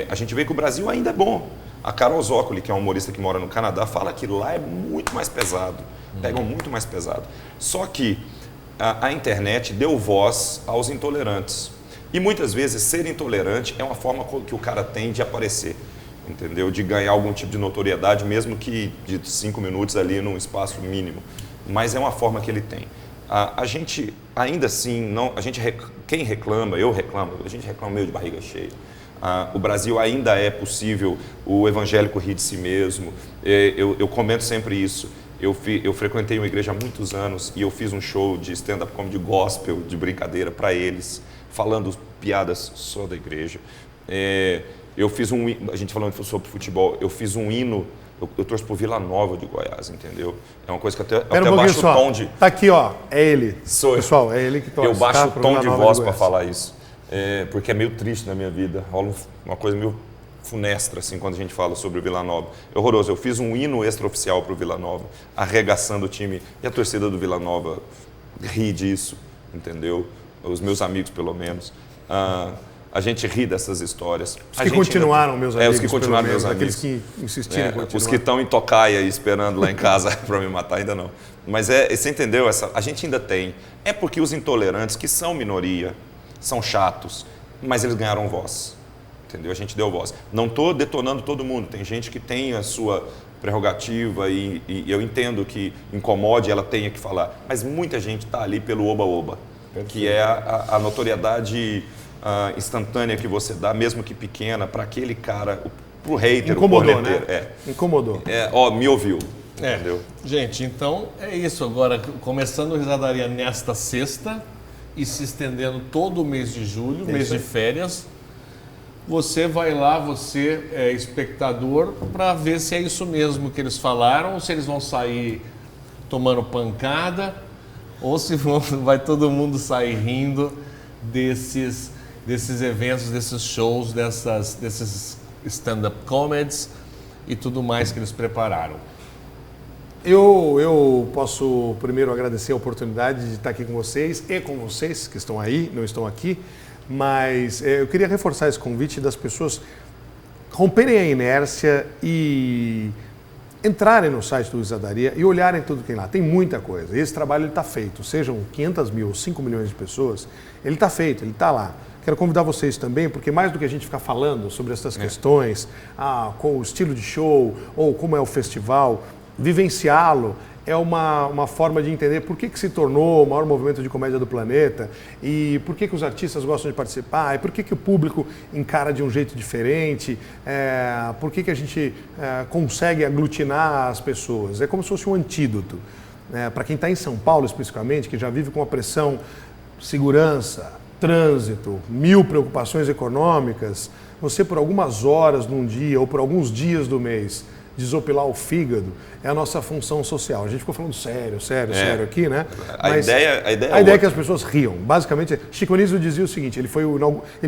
a gente vê que o Brasil ainda é bom. A Carol Zócoli, que é uma humorista que mora no Canadá, fala que lá é muito mais pesado. Pegam muito mais pesado. Só que a internet deu voz aos intolerantes. E muitas vezes ser intolerante é uma forma que o cara tem de aparecer, entendeu? De ganhar algum tipo de notoriedade, mesmo que de 5 minutos ali num espaço mínimo. Mas é uma forma que ele tem. A gente, ainda assim, quem reclama, eu reclamo, a gente reclama meio de barriga cheia. O Brasil ainda é possível o evangélico rir de si mesmo. Eu comento sempre isso. Eu frequentei uma igreja há muitos anos e eu fiz um show de stand-up comedy gospel, de brincadeira, para eles, falando piadas só da igreja. Eu fiz a gente falando sobre futebol, eu fiz um hino, eu torço pro Vila Nova de Goiás, entendeu? É uma coisa que até baixo o tom de... Tá aqui, ó, é ele. Sou eu. Pessoal, é ele que torce. Eu baixo o tom de voz para falar isso, porque é meio triste na minha vida, rola uma coisa meio funestra, assim, quando a gente fala sobre o Vila Nova. É horroroso. Eu fiz um hino extraoficial para o Vila Nova, arregaçando o time, e a torcida do Vila Nova ri disso, entendeu? Os meus amigos, pelo menos. A gente ri dessas histórias. Os que continuaram, meus amigos. Os que continuaram, meus amigos. Aqueles que insistiram em continuar. Os que estão em tocaia esperando lá em casa para me matar, ainda não. Mas você entendeu? A gente ainda tem. É porque os intolerantes, que são minoria, são chatos, mas eles ganharam voz. Entendeu? A gente deu voz. Não estou detonando todo mundo. Tem gente que tem a sua prerrogativa e eu entendo que incomode, ela tenha que falar. Mas muita gente está ali pelo oba-oba, que é a notoriedade instantânea que você dá, mesmo que pequena, para aquele cara, para o hater, incomodou, o corneteiro. Né? Incomodou. Me ouviu. Entendeu? Gente, então é isso agora. Começando o Risadaria nesta sexta e se estendendo todo o mês de julho, mês de férias. Você vai lá, você é espectador, para ver se é isso mesmo que eles falaram, ou se eles vão sair tomando pancada, ou se vai todo mundo sair rindo desses eventos, desses shows, desses stand-up comedies e tudo mais que eles prepararam. Eu posso primeiro agradecer a oportunidade de estar aqui com vocês e com vocês que estão aí, não estão aqui. Mas eu queria reforçar esse convite das pessoas romperem a inércia e entrarem no site do Risadaria e olharem tudo que tem lá. Tem muita coisa. Esse trabalho está feito. Sejam 500 mil ou 5 milhões de pessoas, ele está feito, ele está lá. Quero convidar vocês também, porque mais do que a gente ficar falando sobre essas questões, com o estilo de show ou como é o festival, vivenciá-lo é uma forma de entender por que se tornou o maior movimento de comédia do planeta e por que os artistas gostam de participar e por que o público encara de um jeito diferente, por que a gente consegue aglutinar as pessoas. É como se fosse um antídoto. Para quem está em São Paulo, especificamente, que já vive com a pressão segurança, trânsito, 1000 preocupações econômicas, você por algumas horas num dia ou por alguns dias do mês desopilar o fígado é a nossa função social. A gente ficou falando sério aqui, né? Mas a ideia é que as pessoas riam. Basicamente, Chico Anísio dizia o seguinte, ele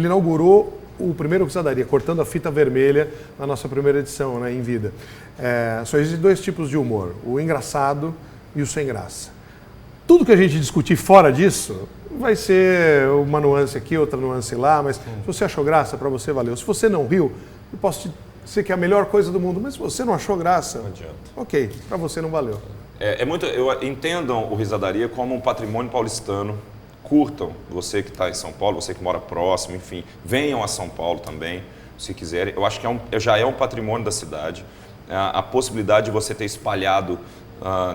inaugurou o primeiro Risadaria, cortando a fita vermelha na nossa primeira edição, né, em vida. Só existem 2 tipos de humor, o engraçado e o sem graça. Tudo que a gente discutir fora disso vai ser uma nuance aqui, outra nuance lá, mas se você achou graça, para você valeu. Se você não riu, eu posso te dizer que é a melhor coisa do mundo, mas se você não achou graça, não adianta. Ok, para você não valeu. Entendam o Risadaria como um patrimônio paulistano. Curtam, você que está em São Paulo, você que mora próximo, enfim, venham a São Paulo também, se quiserem. Eu acho que já é um patrimônio da cidade. A possibilidade de você ter espalhado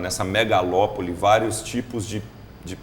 nessa megalópole vários tipos de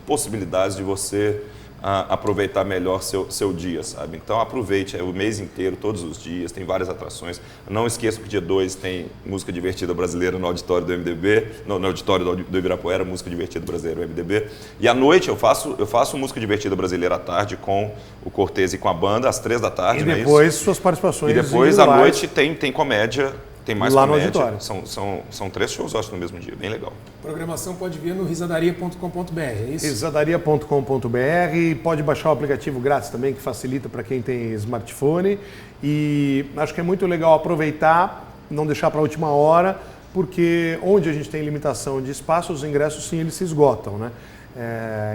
possibilidades de você aproveitar melhor seu dia, sabe? Então aproveite o mês inteiro, todos os dias, tem várias atrações. Não esqueça que dia 2 tem música divertida brasileira no auditório do MDB, no auditório do Ibirapuera, música divertida brasileira no MDB. E à noite eu faço música divertida brasileira à tarde com o Cortez e com a banda, às 3 da tarde. E depois suas participações. E depois à noite tem comédia. Tem mais lá comédia. No auditório. São 3 shows, acho, no mesmo dia. Bem legal. A programação pode vir no risadaria.com.br, é isso? Risadaria.com.br. Pode baixar o aplicativo grátis também, que facilita para quem tem smartphone. E acho que é muito legal aproveitar, não deixar para a última hora, porque onde a gente tem limitação de espaço, os ingressos, sim, eles se esgotam, né?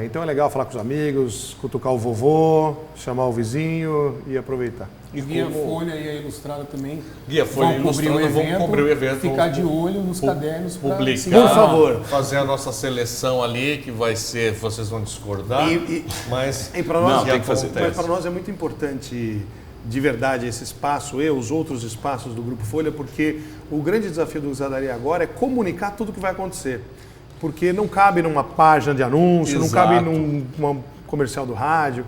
Então é legal falar com os amigos, cutucar o vovô, chamar o vizinho e aproveitar. E Guia Folha e a Ilustrada também Guia Folha vão cobrir o evento, ficar de olho nos cadernos para publicar, por favor, fazer a nossa seleção ali, que vai ser, vocês vão discordar, mas para nós, tem que fazer. Mas para nós é muito importante de verdade esse espaço e os outros espaços do Grupo Folha, porque o grande desafio do Risadaria agora é comunicar tudo o que vai acontecer. Porque não cabe numa página de anúncio, Exato. Não cabe num comercial do rádio.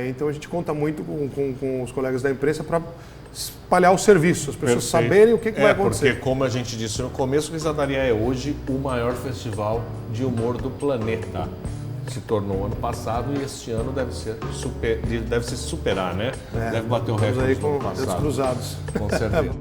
Então a gente conta muito com os colegas da imprensa para espalhar o serviço, as pessoas saberem o que vai acontecer. Porque, como a gente disse no começo, o Risadaria é hoje o maior festival de humor do planeta. Se tornou ano passado e este ano deve se superar, né? Deve bater o recorde do ano passado. Dedos cruzados. Com certeza.